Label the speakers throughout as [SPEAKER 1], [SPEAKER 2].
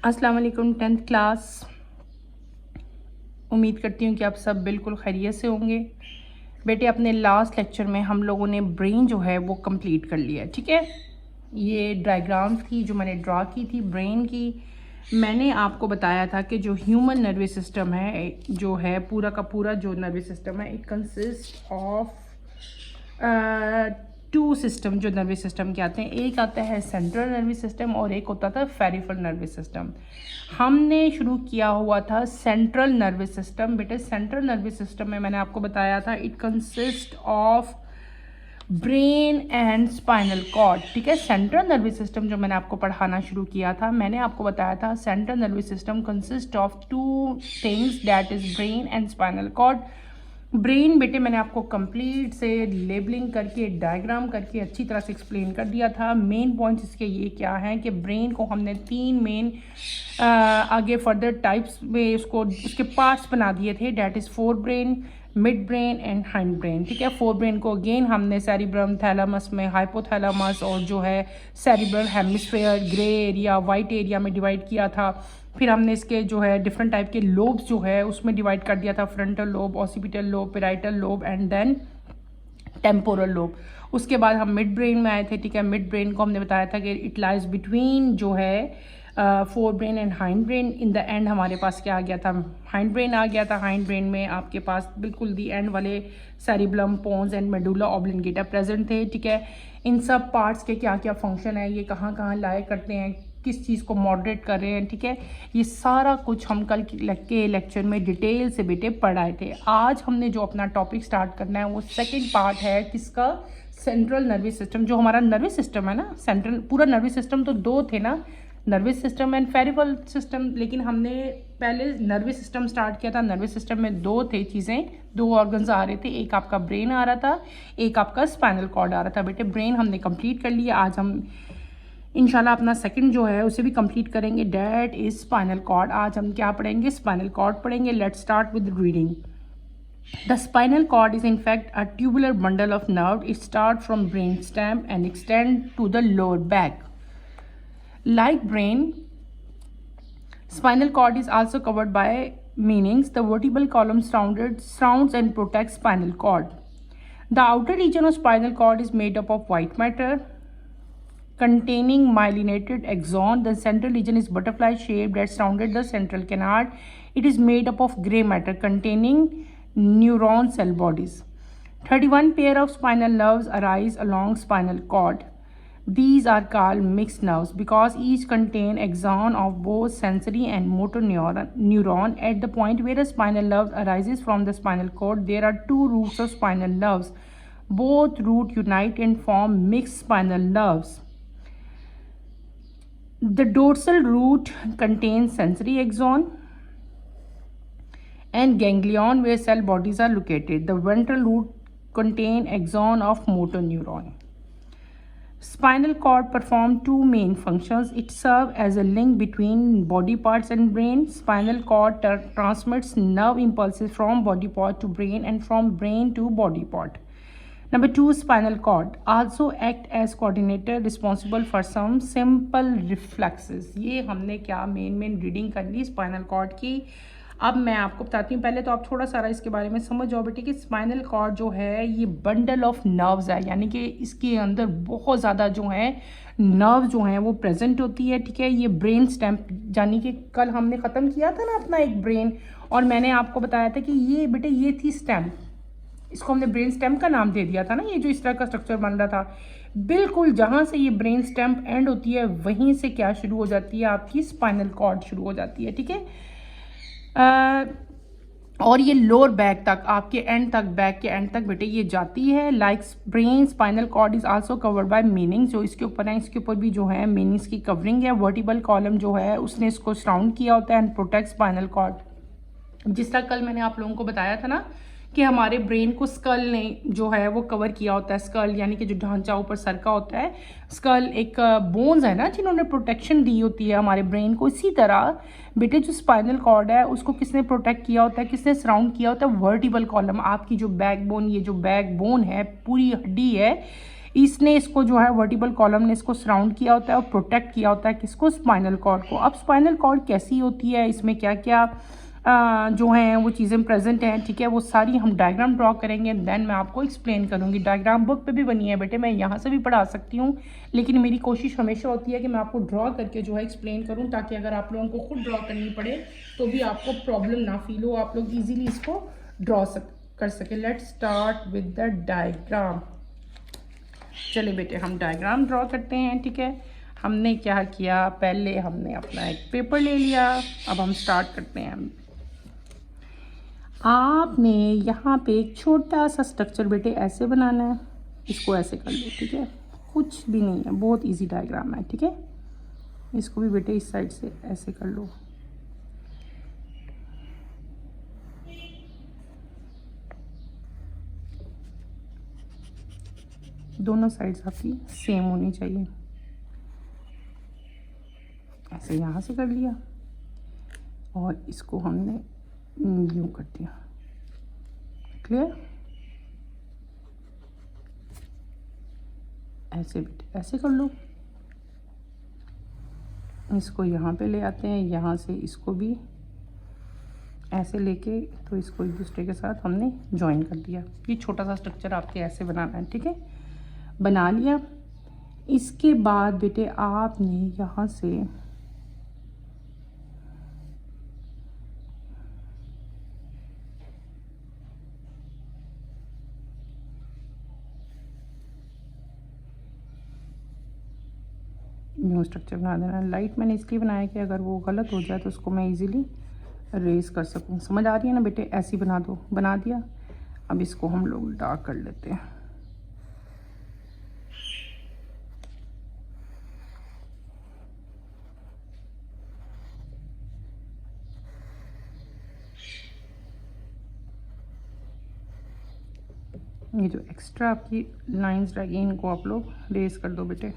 [SPEAKER 1] अस्सलाम वालेकुम 10th class. उम्मीद करती हूँ कि आप सब बिल्कुल खैरियत से होंगे। बेटे, अपने लास्ट लेक्चर में हम लोगों ने ब्रेन जो है वो कंप्लीट कर लिया, ठीक है। ये डायग्राम्स थी जो मैंने ड्रा की थी ब्रेन की। मैंने आपको बताया था कि जो ह्यूमन नर्वस सिस्टम है, जो है पूरा का पूरा जो नर्वस सिस्टम है, it consist of two system जो नर्वस सिस्टम के आते हैं। एक आता है सेंट्रल नर्वस सिस्टम और एक होता था पेरिफेरल नर्वस सिस्टम। हमने शुरू किया हुआ था सेंट्रल नर्वस सिस्टम। बेटे, सेंट्रल नर्वस सिस्टम में मैंने आपको बताया था it consist of brain and spinal cord, ठीक है। सेंट्रल नर्वस सिस्टम जो मैंने आपको पढ़ाना शुरू किया था, मैंने आपको बताया था central nervous system consist of two things, that is brain and spinal cord. Brain बेटे मैंने आपको कंप्लीट से लेबलिंग करके डायग्राम करके अच्छी तरह से एक्सप्लेन कर दिया था। मेन पॉइंट्स इसके ये क्या हैं कि ब्रेन को हमने तीन मेन आगे फर्दर टाइप्स में उसके पार्ट्स बना दिए थे, that is fore brain, mid brain and hind brain, ठीक है। फोर ब्रेन को अगेन हमने सेरिब्रम, थैलामस में, हाइपोथैलामस और जो है cerebral hemisphere, grey area, white area में डिवाइड किया था। फिर हमने इसके जो है डिफरेंट टाइप के लोब्स जो है उसमें डिवाइड कर दिया था, frontal lobe, occipital lobe, parietal lobe and then temporal lobe. उसके बाद हम मिड ब्रेन में आए थे, ठीक है। मिड ब्रेन को हमने बताया था कि इट लाइज बिटवीन जो है fore brain and hind brain. In the end हमारे पास क्या आ गया था, हाइंड ब्रेन आ गया था। हाइंड ब्रेन में आपके पास बिल्कुल दी एंड वाले cerebellum, pons and medulla oblongata present थे, ठीक है। इन सब पार्ट्स के क्या क्या फंक्शन है, ये कहाँ कहाँ लाए करते हैं, किस चीज़ को मॉडरेट कर रहे हैं, ठीक है। ये सारा कुछ हम कल के लेक्चर में डिटेल से बेटे पढ़ाए थे। आज हमने जो अपना टॉपिक स्टार्ट करना है वो सेकंड पार्ट है किसका, सेंट्रल नर्वस सिस्टम। जो हमारा नर्वस सिस्टम है ना, सेंट्रल पूरा नर्वस सिस्टम तो दो थे ना, nervous system and peripheral system, लेकिन हमने पहले नर्वस सिस्टम स्टार्ट किया था। नर्वस सिस्टम में दो थे चीज़ें, दो ऑर्गन्स आ रहे थे, एक आपका ब्रेन आ रहा था, एक आपका स्पाइनल कॉर्ड आ रहा था। बेटे ब्रेन हमने कंप्लीट कर लिया, आज हम इंशाल्लाह अपना सेकंड जो है उसे भी कंप्लीट करेंगे, डैट इज स्पाइनल कॉर्ड। आज हम क्या पढ़ेंगे, स्पाइनल कॉर्ड पढ़ेंगे। Let's start with reading. The spinal cord is in fact a tubular bundle of nerve. It starts from brain stem and extends to the lower back. Like brain, spinal cord is also covered by meanings. The vertebral column surrounds and protects spinal cord. The outer region of spinal cord is made up of white matter containing myelinated axon. The central region is butterfly shaped that surrounded the central canard. It is made up of gray matter containing neuron cell bodies. 31 pair of spinal nerves arise along spinal cord. These are called mixed nerves because each contain axon of both sensory and motor neuron. At the point where a spinal nerve arises from the spinal cord, there are two roots of spinal nerves. Both roots unite and form mixed spinal nerves. The dorsal root contains sensory axon and ganglion where cell bodies are located. The ventral root contains axon of motor neuron. Spinal cord performs two main functions. It serves as a link between body parts and brain. Spinal cord transmits nerve impulses from body part to brain and from brain to body part. Number 2, spinal cord also act as coordinator responsible for some simple reflexes. ये हमने क्या main reading कर ली spinal cord की। अब मैं आपको बताती हूँ, पहले तो आप थोड़ा सारा इसके बारे में समझ जाओ बेटे कि स्पाइनल कॉर्ड जो है ये बंडल ऑफ नर्व्स है, यानी कि इसके अंदर बहुत ज़्यादा जो है नर्व जो हैं वो प्रेजेंट होती है, ठीक है। ये ब्रेन स्टेम, यानी कि कल हमने ख़त्म किया था ना अपना एक ब्रेन, और मैंने आपको बताया था कि ये बेटे ये थी स्टेम, इसको हमने ब्रेन स्टेम का नाम दे दिया था ना। ये जो इस तरह का स्ट्रक्चर बन रहा था, बिल्कुल जहाँ से ये ब्रेन स्टेम एंड होती है वहीं से क्या शुरू हो जाती है, आपकी स्पाइनल कॉर्ड शुरू हो जाती है, ठीक है। और ये लोअर बैक तक, आपके एंड तक, बैक के एंड तक बेटे ये जाती है। Like brain, spinal cord is also covered by meninges. जो इसके ऊपर है, इसके ऊपर भी जो है मीनिंग्स की कवरिंग है। वर्टिबल कॉलम जो है उसने इसको सराउंड किया होता है एंड प्रोटेक्ट स्पाइनल कॉर्ड। जिस तरह कल मैंने आप लोगों को बताया था ना कि हमारे ब्रेन को स्कल ने जो है वो कवर किया होता है। स्कल यानी कि जो ढांचा ऊपर सर का होता है, स्कल एक बोन्स है ना जिन्होंने प्रोटेक्शन दी होती है हमारे ब्रेन को। इसी तरह बेटे जो स्पाइनल कॉर्ड है उसको किसने प्रोटेक्ट किया होता है, किसने सराउंड किया होता है, वर्टिबल कॉलम। आपकी जो बैकबोन, ये जो बैकबोन है, पूरी हड्डी है, इसने इसको जो है वर्टिबल कॉलम ने इसको सराउंड किया होता है और प्रोटेक्ट किया होता है किसको, स्पाइनल कॉर्ड को। अब स्पाइनल कॉर्ड कैसी होती है, इसमें क्या क्या जो हैं वो चीज़ें प्रेजेंट हैं, ठीक है, वो सारी हम डायग्राम ड्रॉ करेंगे, देन मैं आपको एक्सप्लेन करूँगी। डायग्राम बुक पे भी बनी है बेटे, मैं यहाँ से भी पढ़ा सकती हूँ, लेकिन मेरी कोशिश हमेशा होती है कि मैं आपको ड्रॉ करके जो है एक्सप्लेन करूँ, ताकि अगर आप लोगों को खुद ड्रॉ करनी पड़े तो भी आपको प्रॉब्लम ना फील हो, आप लोग ईजिली इसको ड्रॉ कर सकें। Let's start with the diagram. चलिए बेटे हम डायग्राम ड्रॉ करते हैं, ठीक है। हमने क्या किया, पहले हमने अपना एक पेपर ले लिया, अब हम स्टार्ट करते हैं। आपने यहाँ पे एक छोटा सा स्ट्रक्चर बेटे ऐसे बनाना है, इसको ऐसे कर लो, ठीक है, कुछ भी नहीं है, बहुत इजी डायग्राम है, ठीक है। इसको भी बेटे इस साइड से ऐसे कर लो। दोनों साइड्स आपकी सेम होनी चाहिए। ऐसे यहाँ से कर लिया और इसको हमने यूँ कर दिया। क्लियर? ऐसे बेटे ऐसे कर लो। इसको यहाँ पे ले आते हैं, यहाँ से इसको भी ऐसे लेके तो इसको एक दूसरे के साथ हमने ज्वाइन कर दिया। ये छोटा सा स्ट्रक्चर आपके ऐसे बनाना है, ठीक है। बना लिया। इसके बाद बेटे आपने यहाँ से न्यू स्ट्रक्चर बना देना। लाइट मैंने इसलिए बनाया कि अगर वो गलत हो जाए तो उसको मैं इजीली रेज कर सकूं। समझ आ रही है ना बेटे? ऐसे ही बना दो। बना दिया। अब इसको हम लोग डार्क कर लेते हैं। ये जो एक्स्ट्रा आपकी लाइंस रह गई इनको आप लोग रेज कर दो बेटे।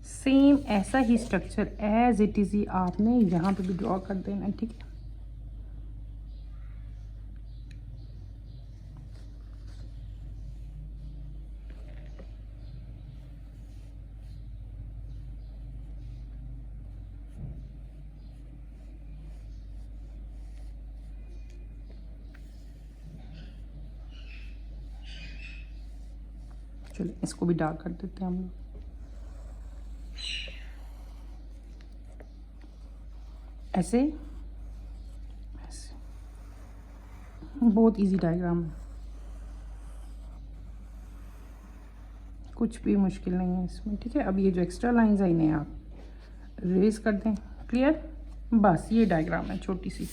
[SPEAKER 1] सेम ऐसा ही स्ट्रक्चर एज इट इज़ ही आपने यहाँ पे भी ड्रॉ कर देना है, ठीक है। चलिए इसको भी डार्क कर देते हैं हम लोग। ऐसे ऐसे बहुत इजी डायग्राम है, कुछ भी मुश्किल नहीं है इसमें, ठीक है। अब ये जो एक्स्ट्रा लाइंस है इन्हें आप रेज कर दें। क्लियर? बस ये डायग्राम है छोटी सी।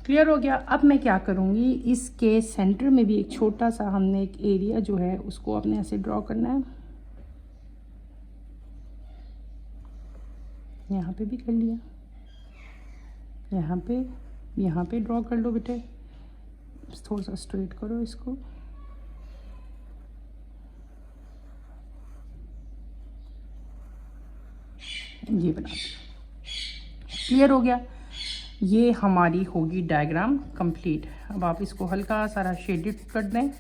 [SPEAKER 1] क्लियर हो गया? अब मैं क्या करूँगी, इसके सेंटर में भी एक छोटा सा हमने एक एरिया जो है उसको अपने ऐसे ड्रॉ करना है। यहाँ पे भी कर लिया, यहाँ पे ड्रॉ कर लो बेटे। थोड़ा सा स्ट्रेट करो इसको। ये बना दिया। क्लियर हो गया? ये हमारी होगी डायग्राम कंप्लीट। अब आप इसको हल्का सारा शेडेड कर दें।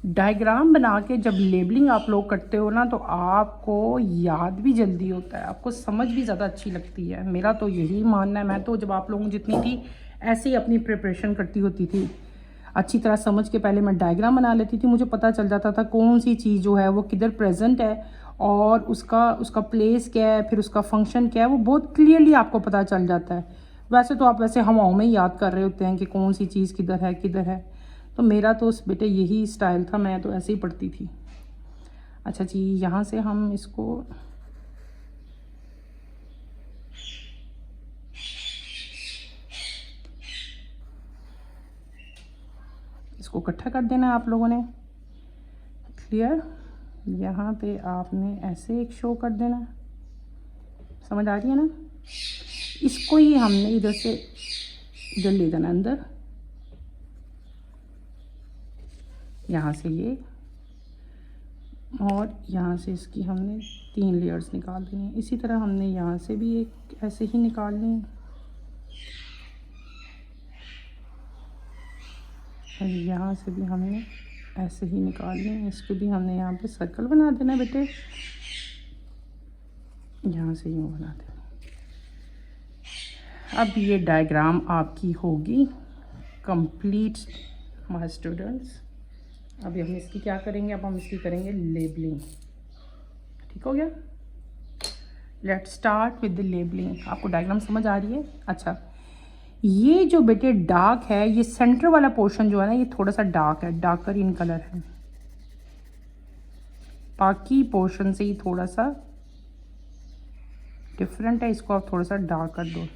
[SPEAKER 1] डायग्राम बना के जब लेबलिंग आप लोग करते हो ना तो आपको याद भी जल्दी होता है, आपको समझ भी ज़्यादा अच्छी लगती है। मेरा तो यही मानना है। मैं तो जब आप लोगों जितनी थी ऐसे ही अपनी प्रिपरेशन करती होती थी, अच्छी तरह समझ के पहले मैं डायग्राम बना लेती थी। मुझे पता चल जाता था कौन सी चीज़ जो है वो किधर प्रेजेंट है और उसका प्लेस क्या है, फिर उसका फंक्शन क्या है, वो बहुत क्लियरली आपको पता चल जाता है। वैसे तो आप वैसे हवाओं में ही याद कर रहे होते हैं कि कौन सी चीज़ किधर है। तो मेरा तो उस बेटे यही स्टाइल था, मैं तो ऐसे ही पढ़ती थी। अच्छा जी, यहाँ से हम इसको इकट्ठा कर देना है आप लोगों ने। क्लियर? यहाँ पे आपने ऐसे एक शो कर देना है। समझ आ रही है ना? इसको ही हमने इधर से इधर ले जाना अंदर। यहाँ से ये, और यहाँ से इसकी हमने 3 लेयर्स निकाल देनी है। इसी तरह हमने यहाँ से भी एक ऐसे ही निकालनी है, और यहाँ से भी हमने ऐसे ही निकालनी है। इसको भी हमने यहाँ पे सर्कल बना देना बेटे, यहाँ से यूँ बना देना। अब ये डायग्राम आपकी होगी कंप्लीट माय स्टूडेंट्स। अभी हम इसकी क्या करेंगे, अब हम इसकी करेंगे लेबलिंग। ठीक हो गया, let's start with the labelling. आपको डायग्राम समझ आ रही है? अच्छा, ये जो बेटे डार्क है, ये सेंटर वाला पोर्शन जो है ना, ये थोड़ा सा डार्क है, डार्कर इन कलर है। बाकी पोर्शन से ही थोड़ा सा डिफरेंट है, इसको आप थोड़ा सा डार्क कर दो।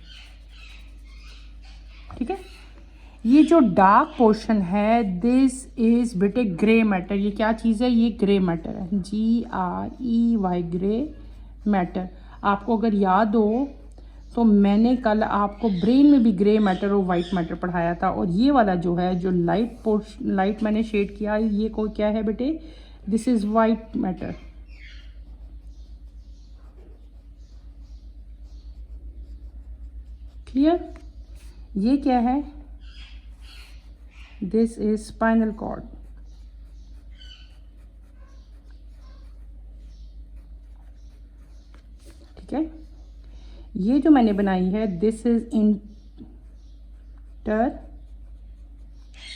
[SPEAKER 1] ठीक है, ये जो डार्क पोर्शन है, दिस इज बेटे ग्रे मैटर। ये क्या चीज़ है? ये ग्रे मैटर है, GREY, ग्रे मैटर। आपको अगर याद हो तो मैंने कल आपको ब्रेन में भी ग्रे मैटर और वाइट मैटर पढ़ाया था, और ये वाला जो है, जो लाइट मैंने शेड किया, ये को क्या है बेटे? This is white matter. Clear? ये क्या है? This is spinal cord. ठीक है, ये जो मैंने बनाई है, दिस इज इंटर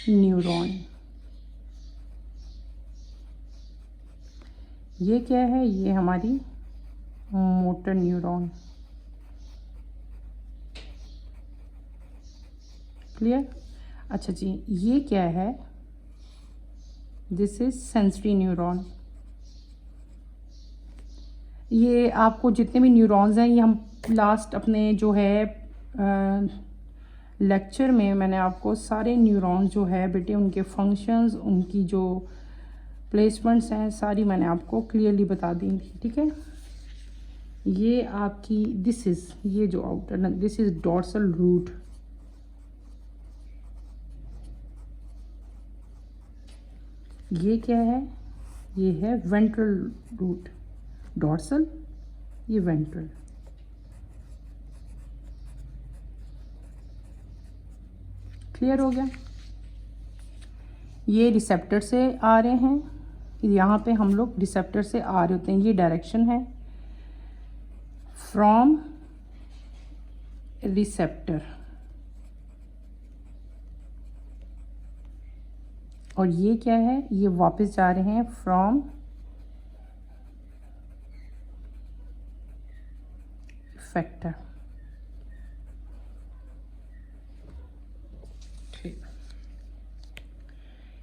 [SPEAKER 1] न्यूरॉन। ये क्या है? ये हमारी मोटर न्यूरॉन। क्लियर? अच्छा जी, ये क्या है? This is sensory neuron. ये आपको जितने भी न्यूरॉन्स हैं, ये हम लास्ट अपने जो है लेक्चर में मैंने आपको सारे न्यूरॉन्स जो है बेटे, उनके फंक्शंस, उनकी जो प्लेसमेंट्स हैं, सारी मैंने आपको क्लियरली बता दी थी। ठीक है, ये आपकी दिस इज़, ये जो outer, this is dorsal root. ये क्या है? ये है वेंट्रल रूट। डॉर्सल, ये वेंट्रल। क्लियर हो गया? ये रिसेप्टर से आ रहे हैं, यहाँ पे हम लोग रिसेप्टर से आ रहे होते हैं। ये डायरेक्शन है फ्रॉम रिसेप्टर, और ये क्या है? ये वापस जा रहे हैं फ्रॉम इफेक्टर।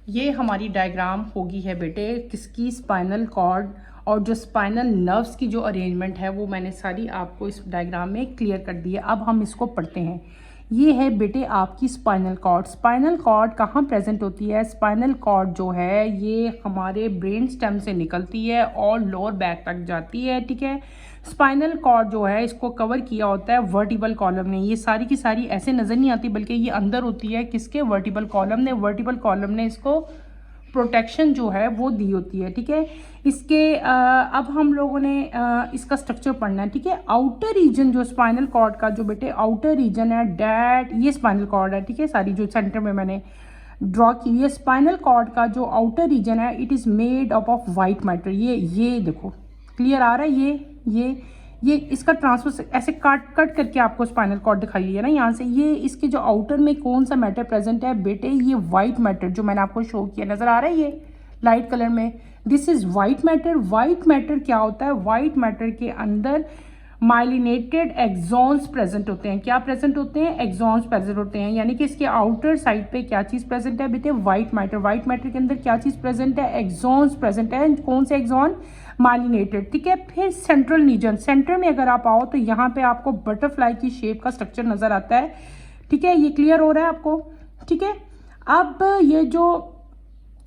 [SPEAKER 1] ये हमारी डायग्राम होगी है बेटे किसकी? Spinal cord. और जो स्पाइनल नर्व्स की जो अरेंजमेंट है, वो मैंने सारी आपको इस डायग्राम में क्लियर कर दी है। अब हम इसको पढ़ते हैं। ये है बेटे आपकी स्पाइनल कॉर्ड। स्पाइनल कॉर्ड कहाँ प्रेजेंट होती है? स्पाइनल कॉर्ड जो है, ये हमारे ब्रेन स्टेम से निकलती है और लोअर बैक तक जाती है। ठीक है, स्पाइनल कॉर्ड जो है, इसको कवर किया होता है वर्टिबल कॉलम ने। ये सारी की सारी ऐसे नज़र नहीं आती, बल्कि ये अंदर होती है किसके? वर्टिबल कॉलम ने। वर्टिबल कॉलम ने इसको प्रोटेक्शन जो है वो दी होती है। ठीक है, इसके अब हम लोगों ने इसका स्ट्रक्चर पढ़ना है। ठीक है, आउटर रीजन जो स्पाइनल कॉर्ड का जो बेटे आउटर रीजन है, डैट ये स्पाइनल कॉर्ड है। ठीक है, सारी जो सेंटर में मैंने ड्रॉ की हुई है, स्पाइनल कॉर्ड का जो आउटर रीजन है, it is made up of white matter. ये देखो, क्लियर आ रहा है? ये इसका ट्रांसफर ऐसे कट करके आपको स्पाइनल कॉर्ड दिखाई है ना यहाँ से। ये इसके जो आउटर में कौन सा मैटर प्रेजेंट है बेटे? ये वाइट मैटर जो मैंने आपको शो किया, नजर आ रहा है ये लाइट कलर में? This is white matter. White matter क्या होता है? वाइट मैटर के अंदर माइलिनेटेड एक्सॉन्स प्रेजेंट होते हैं। क्या प्रेजेंट होते हैं? एक्सॉन्स प्रेजेंट होते हैं। यानी कि इसके आउटर साइड पे क्या चीज़ प्रेजेंट है बेटे? White matter. वाइट मैटर के अंदर क्या चीज़ प्रेजेंट है? एक्सॉन्स प्रेजेंट है। कौन से एक्सॉन? माइलिनेटेड। ठीक है, फिर सेंट्रल रीजन, सेंटर में अगर आप आओ तो यहाँ पे आपको बटरफ्लाई की शेप का स्ट्रक्चर नजर आता है। ठीक है, ये क्लियर हो रहा है आपको? ठीक है, अब ये जो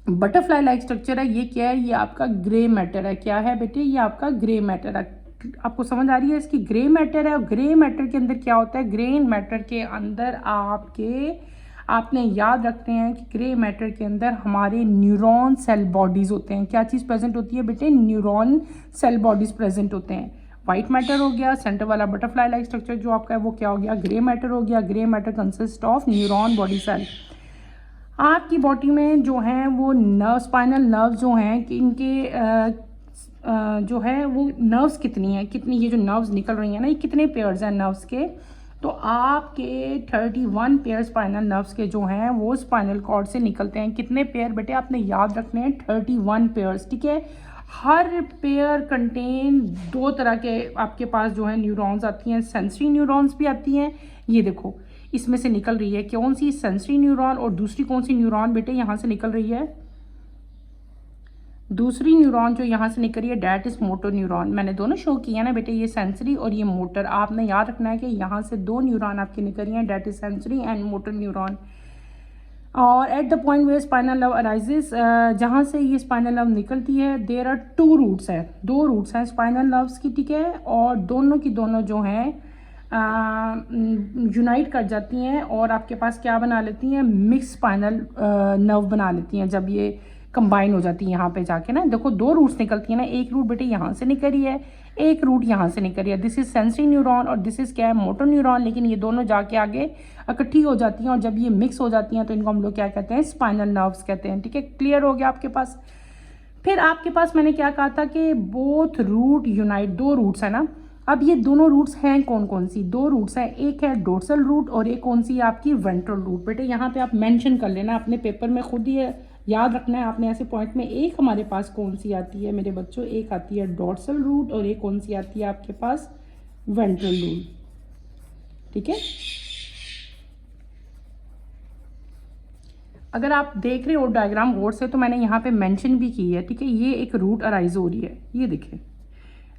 [SPEAKER 1] बटरफ्लाई लाइक स्ट्रक्चर है, ये क्या है? ये आपका ग्रे मैटर है। क्या है बेटे? ये आपका ग्रे मैटर है। आपको समझ आ रही है इसकी? ग्रे मैटर है। और ग्रे मैटर के अंदर क्या होता है? ग्रे मैटर के अंदर आपने याद रखते हैं कि ग्रे मैटर के अंदर हमारे न्यूरॉन सेल बॉडीज़ होते हैं। क्या चीज़ प्रेजेंट होती है बेटे? न्यूरॉन सेल बॉडीज़ प्रेजेंट होते हैं। वाइट मैटर हो गया, सेंटर वाला बटरफ्लाई लाइक स्ट्रक्चर जो आपका है वो क्या हो गया? ग्रे मैटर हो गया। Grey matter consist of neuron body cell. आपकी बॉडी में जो है वो नर्व, स्पाइनल नर्व जो हैं कि इनके जो है वो नर्व्स कितनी है, कितनी ये जो नर्व्स निकल रही हैं ना, ये कितने पेयर्स हैं नर्व्स के? तो आपके 31 पेयर स्पाइनल नर्व्स के जो हैं वो स्पाइनल कॉर्ड से निकलते हैं। कितने पेयर बेटे? आपने याद रखने हैं 31 पेयर्स, ठीक है। हर पेयर कंटेन 2 तरह के आपके पास जो है न्यूरॉन्स आती हैं। सेंसरी न्यूरॉन्स भी आती हैं, ये देखो इसमें से निकल रही है कौन सी? Sensory neuron. और दूसरी कौन सी न्यूरॉन बेटे यहाँ से निकल रही है? दूसरी न्यूरॉन जो यहाँ से निकल रही है डैट इज मोटर न्यूरॉन। मैंने दोनों शो किया ना बेटे, ये सेंसरी और ये मोटर। आपने याद रखना है कि यहाँ से 2 न्यूरॉन आपकी निकल रही हैं, that is sensory and motor neuron. और at the point where spinal nerve arises, जहाँ से ये स्पाइनल नर्व निकलती है, देयर आर 2 रूट्स है, 2 रूट्स हैं स्पाइनल नर्व्स की, ठीक है। और दोनों की दोनों जो हैं यूनाइट कर जाती हैं और आपके पास क्या बना लेती हैं? मिक्स स्पाइनल नर्व बना लेती हैं जब ये कंबाइन हो जाती है यहाँ पे जाके ना। देखो 2 रूट्स निकलती है ना, एक रूट बेटे यहाँ से निकल रही है, एक रूट यहाँ से निकल रही है। दिस इज सेंसरी न्यूरॉन और दिस इज क्या है? Motor neuron. लेकिन ये दोनों जाके आगे इकट्ठी हो जाती हैं और जब ये मिक्स हो जाती हैं तो इनको हम लोग क्या कहते हैं? स्पाइनल नर्व्स कहते हैं, ठीक है। क्लियर हो गया आपके पास? फिर आपके पास मैंने क्या कहा था कि बोथ रूट यूनाइट, 2 रूट्स है ना। अब ये दोनों रूट्स हैं कौन कौन सी? 2 रूट्स हैं, एक है डोर्सल रूट और एक कौन सी है आपकी? Ventral root. बेटे यहाँ पे आप मेंशन कर लेना अपने पेपर में, खुद ही याद रखना है आपने ऐसे पॉइंट में। एक हमारे पास कौन सी आती है मेरे बच्चों? एक आती है डोर्सल रूट और एक कौन सी आती है आपके पास? वेंट्रल रूट, ठीक है। अगर आप देख रहे हो डायग्राम गौर से तो मैंने यहाँ पे मेंशन भी की है, ठीक है। ये एक रूट अराइज हो रही है, ये देखिए,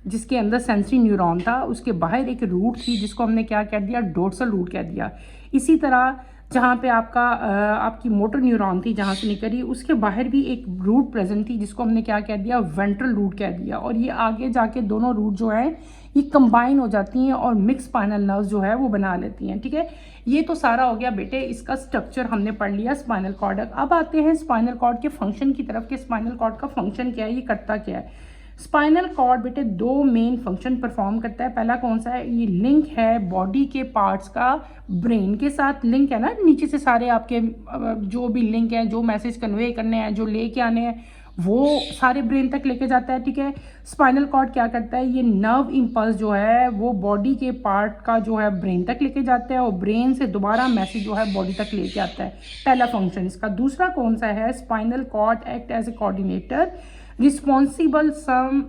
[SPEAKER 1] जिसके अंदर सेंसरी न्यूरॉन था, उसके बाहर एक रूट थी जिसको हमने क्या कह दिया? डोर्सल रूट कह दिया। इसी तरह जहाँ पे आपकी मोटर न्यूरॉन थी जहाँ से निकली, उसके बाहर भी एक रूट प्रेजेंट थी जिसको हमने क्या कह दिया? वेंट्रल रूट कह दिया। और ये आगे जाके दोनों रूट जो है ये कंबाइन हो जाती हैं और मिक्स स्पाइनल नर्व्स जो है वो बना लेती हैं, ठीक है। ये तो सारा हो गया बेटे, इसका स्ट्रक्चर हमने पढ़ लिया स्पाइनल कॉर्ड। अब आते हैं स्पाइनल कॉर्ड के फंक्शन की तरफ कि स्पाइनल कॉर्ड का फंक्शन क्या है, ये करता क्या है। स्पाइनल कॉर्ड बेटे 2 मेन फंक्शन परफॉर्म करता है। पहला कौन सा है? ये लिंक है बॉडी के पार्ट्स का ब्रेन के साथ, लिंक है ना, नीचे से सारे आपके जो भी लिंक हैं, जो मैसेज कन्वे करने हैं, जो लेके आने हैं, वो सारे ब्रेन तक लेके जाता है, ठीक है। स्पाइनल कॉर्ड क्या करता है? ये नर्व इम्पल्स जो है वो बॉडी के पार्ट का जो है ब्रेन तक लेके जाता है और ब्रेन से दोबारा मैसेज जो है बॉडी तक लेके आता है, पहला फंक्शन इसका। दूसरा कौन सा है? Spinal cord act as a coordinator responsible some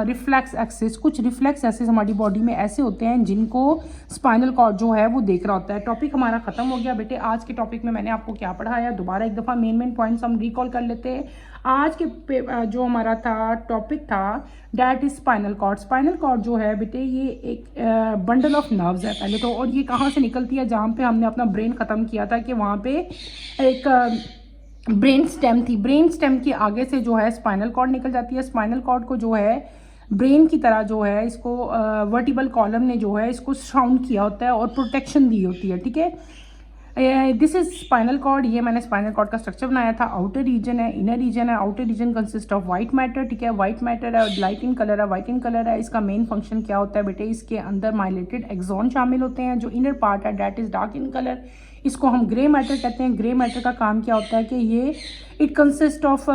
[SPEAKER 1] reflex axis. कुछ रिफ्लेक्स एक्सिस हमारी बॉडी में ऐसे होते हैं जिनको स्पाइनल कॉर्ड जो है वो देख रहा होता है। टॉपिक हमारा खत्म हो गया बेटे। आज के टॉपिक में मैंने आपको क्या पढ़ाया, दोबारा एक दफ़ा मेन पॉइंट्स हम रिकॉल कर लेते हैं। आज के जो हमारा था टॉपिक था that is spinal cord. Spinal cord जो है बेटे ये एक बंडल ऑफ नर्व्स है पहले तो, और ये कहाँ से निकलती है? जहाँ पे हमने अपना ब्रेन ख़त्म किया था कि वहाँ पे एक ब्रेन स्टेम थी, ब्रेन स्टेम के आगे से जो है स्पाइनल कॉर्ड निकल जाती है। स्पाइनल कॉर्ड को जो है ब्रेन की तरह जो है इसको वर्टिबल कॉलम ने जो है इसको सराउंड किया होता है और प्रोटेक्शन दी होती है, ठीक है। This is spinal cord. ये मैंने स्पाइनल कॉर्ड का स्ट्रक्चर बनाया था। आउटर रीजन है, इनर रीजन है। Outer region consist of white matter, ठीक है। वाइट मैटर है, लाइट इन कलर है, वाइट इन कलर है। इसका मेन फंक्शन क्या होता है बेटे? इसके अंदर माइलेटेड एक्सॉन शामिल होते हैं। जो इनर पार्ट है that is dark in colour, इसको हम ग्रे मैटर कहते हैं। ग्रे मैटर का काम क्या होता है कि ये इट कंसिस्ट ऑफ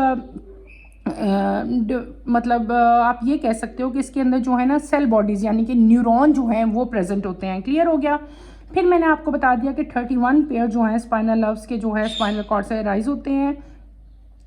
[SPEAKER 1] मतलब आप ये कह सकते हो कि इसके अंदर जो है ना सेल बॉडीज़ यानी कि न्यूरॉन जो हैं वो प्रेजेंट होते हैं। क्लियर हो गया? फिर मैंने आपको बता दिया कि 31 पेयर जो हैं स्पाइनल नर्व्स के जो है स्पाइनल कॉर्ड से राइज होते हैं।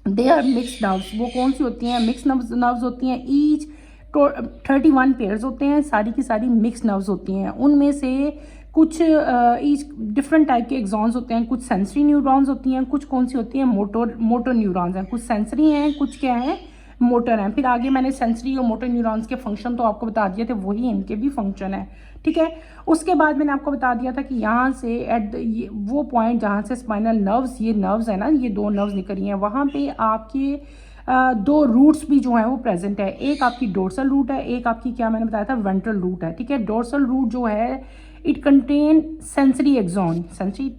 [SPEAKER 1] They are mixed nerves. वो कौन सी होती हैं? मिक्स नर्व्स होती हैं। ईच 31 पेयर्स होते हैं, सारी की सारी मिक्स नर्व्स होती हैं। उनमें से कुछ ईच डिफरेंट टाइप के एक्सॉन्स होते हैं। कुछ सेंसरी न्यूरॉन्स होती हैं, कुछ कौन सी होती हैं? मोटर न्यूरॉन्स हैं। कुछ सेंसरी हैं, कुछ क्या हैं? मोटर हैं। फिर आगे मैंने सेंसरी और मोटर न्यूरॉन्स के फंक्शन तो आपको बता दिए थे, वही इनके भी फंक्शन है, ठीक है। उसके बाद मैंने आपको बता दिया था कि यहाँ से वो पॉइंट जहाँ से स्पाइनल नर्व्स, ये नर्व्स है ना, ये 2 नर्व्स निकल रही हैं, वहाँ पे आपके 2 रूट्स भी जो हैं वो प्रेजेंट है। एक आपकी डोर्सल रूट है, एक आपकी क्या मैंने बताया था वेंट्रल रूट है, ठीक है। डोर्सल रूट जो है it contain sensory axon, sensory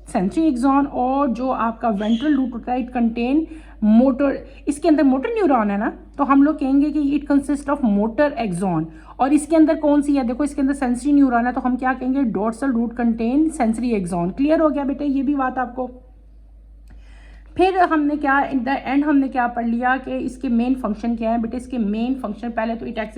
[SPEAKER 1] sensory axon, और जो आपका वेंट्रल रूट होता है इट कंटेन मोटर, इसके अंदर मोटर न्यूरॉन है ना, तो हम लोग कहेंगे कि it consist of motor axon. और इसके अंदर कौन सी है, देखो इसके अंदर सेंसरी न्यूरॉन है, तो हम क्या कहेंगे, dorsal root contain sensory axon. Clear हो गया बेटे ये भी बात आपको। फिर हमने क्या इन द एंड हमने क्या पढ़ लिया कि इसके मेन फंक्शन क्या है बेटे। इसके मेन फंक्शन पहले तो it act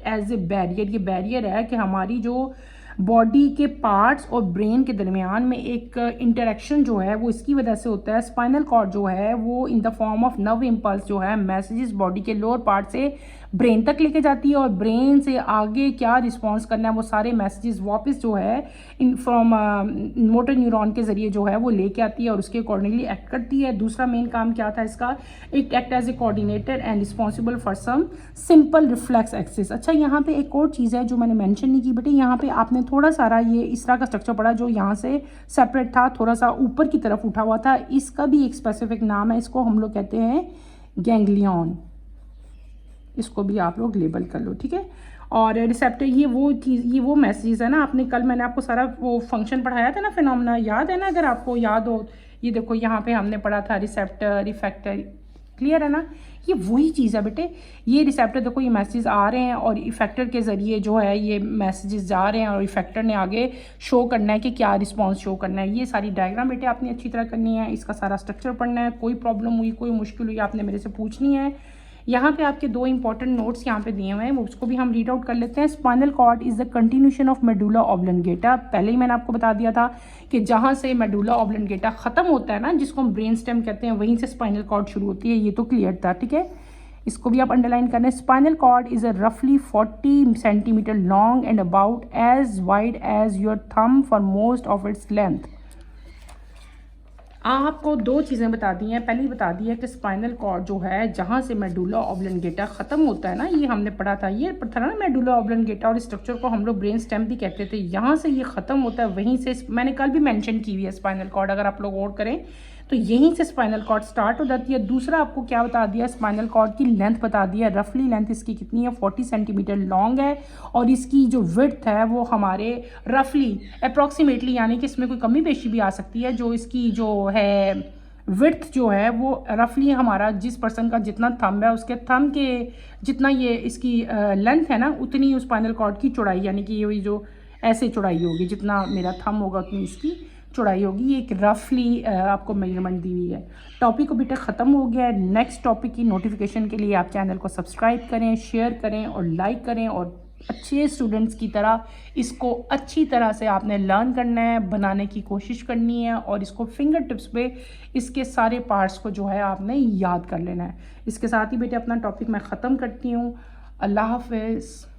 [SPEAKER 1] as a barrier, ये बैरियर है कि हमारी जो बॉडी के पार्ट्स और ब्रेन के दरमियान में एक इंटरेक्शन जो है वो इसकी वजह से होता है। स्पाइनल कॉर्ड जो है वो in the form of nerve impulse जो है मैसेजेस बॉडी के लोअर पार्ट से ब्रेन तक लेके जाती है, और ब्रेन से आगे क्या रिस्पॉन्स करना है वो सारे मैसेजेस वापस जो है इन फ्रॉम मोटर न्यूरॉन के ज़रिए जो है वो लेके आती है और उसके अकॉर्डिंगली एक्ट करती है। दूसरा मेन काम क्या था इसका, it act as a coordinator and responsible for some simple reflex axis. अच्छा यहाँ पे एक और चीज़ है जो मैंने मेंशन नहीं की बेटे, यहाँ पे आपने थोड़ा सारा ये इस तरह का स्ट्रक्चर पढ़ा जो यहाँ से सेपरेट था, थोड़ा सा ऊपर की तरफ उठा हुआ था, इसका भी एक स्पेसिफिक नाम है, इसको हम लोग कहते हैं गैंग्लियन। इसको भी आप लोग लेबल कर लो, ठीक है। और रिसेप्टर ये वो चीज़, ये वो मैसेज है ना, आपने कल मैंने आपको सारा वो फंक्शन पढ़ाया था ना, फिनोमेना याद है ना, अगर आपको याद हो। ये देखो यहाँ पे हमने पढ़ा था रिसेप्टर इफेक्टर, क्लियर है ना, ये वही चीज़ है बेटे। ये रिसेप्टर देखो ये मैसेज आ रहे हैं और इफेक्टर के ज़रिए जो है ये मैसेजेस जा रहे हैं और इफेक्टर ने आगे शो करना है कि क्या रिस्पांस शो करना है। ये सारी डायग्राम बेटे आपने अच्छी तरह करनी है, इसका सारा स्ट्रक्चर पढ़ना है। कोई प्रॉब्लम हुई, कोई मुश्किल हुई, आपने मेरे से पूछनी है। यहाँ पे आपके दो इंपॉर्टेंट नोट्स यहाँ पे दिए हुए हैं, उसको भी हम रीड आउट कर लेते हैं। Spinal cord is the continuation of medulla oblongata. पहले ही मैंने आपको बता दिया था कि जहाँ से मेडुला ऑब्लंगेटा ख़त्म होता है ना, जिसको हम ब्रेन स्टेम कहते हैं, वहीं से स्पाइनल कॉर्ड शुरू होती है। ये तो क्लियर था, ठीक है। इसको भी आप अंडरलाइन करना है। स्पाइनल कॉर्ड इज अ रफली 40 centimetre long and about as wide as your thumb for most of its length. आपको दो चीज़ें बता दी हैं। पहली बता दी है कि स्पाइनल कॉर्ड जो है जहाँ से मेडुला ऑब्लंगेटा ख़त्म होता है ना, ये हमने पढ़ा था, ये था ना मेडुला ऑब्लंगेटा, और स्ट्रक्चर को हम लोग ब्रेन स्टेम भी कहते थे। यहाँ से ये ख़त्म होता है, वहीं से मैंने कल भी मेंशन की हुई है स्पाइनल कॉर्ड, अगर आप लोग गौर करें तो यहीं से स्पाइनल कॉर्ड स्टार्ट हो जाती है। दूसरा आपको क्या बता दिया, स्पाइनल कॉर्ड की लेंथ बता दिया। रफली लेंथ इसकी कितनी है, 40 सेंटीमीटर लॉन्ग है, और इसकी जो विड्थ है वो हमारे रफली अप्रॉक्सीमेटली, यानी कि इसमें कोई कमी पेशी भी आ सकती है, जो इसकी जो है विड्थ जो है वो रफली हमारा जिस पर्सन का जितना थंब है उसके थंब के जितना ये इसकी लेंथ है ना, उतनी स्पाइनल कॉर्ड की चौड़ाई, यानी कि ये जो ऐसे चौड़ाई होगी, जितना मेरा थंब होगा उतनी इसकी चौड़ाई होगी। ये एक रफली आपको मेजरमेंट दी हुई है। टॉपिक को बेटा ख़त्म हो गया है। नेक्स्ट टॉपिक की नोटिफिकेशन के लिए आप चैनल को सब्सक्राइब करें, शेयर करें और लाइक करें, और अच्छे स्टूडेंट्स की तरह इसको अच्छी तरह से आपने लर्न करना है, बनाने की कोशिश करनी है, और इसको फिंगर टिप्स पे इसके सारे पार्ट्स को जो है आपने याद कर लेना है। इसके साथ ही बेटे अपना टॉपिक मैं ख़त्म करती हूँ। अल्लाह हाफ़िज़।